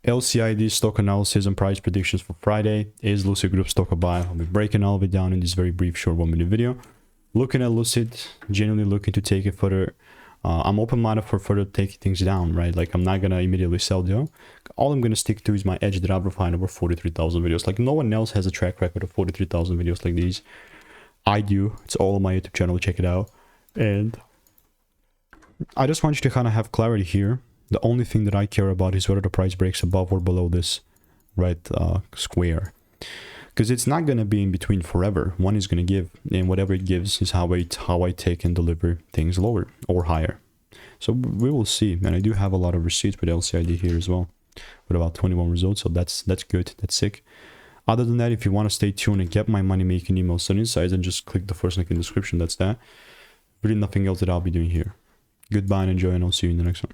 LCID stock analysis and price predictions for Friday. Is Lucid Group stock a buy? I'll be breaking all of it down in this very brief short 1 minute video. Looking at Lucid, genuinely looking to take it further. I'm open-minded for further taking things down, right? Like, I'm not gonna immediately sell deal. All I'm gonna stick to is my edge that I've refined over 43,000 videos. Like, no one else has a track record of 43,000 videos like these. I do. It's all on my YouTube channel. Check it out. And I just want you to kind of have clarity here. The only thing that I care about is whether the price breaks above or below this red square. Because it's not going to be in between forever. One is going to give, and whatever it gives is how I take and deliver things lower or higher. So we will see. And I do have a lot of receipts with LCID here as well, with about 21 results. So that's good. That's sick. Other than that, if you want to stay tuned and get my money making emails and insights, then just click the first link in the description. That's that. Really nothing else that I'll be doing here. Goodbye and enjoy, and I'll see you in the next one.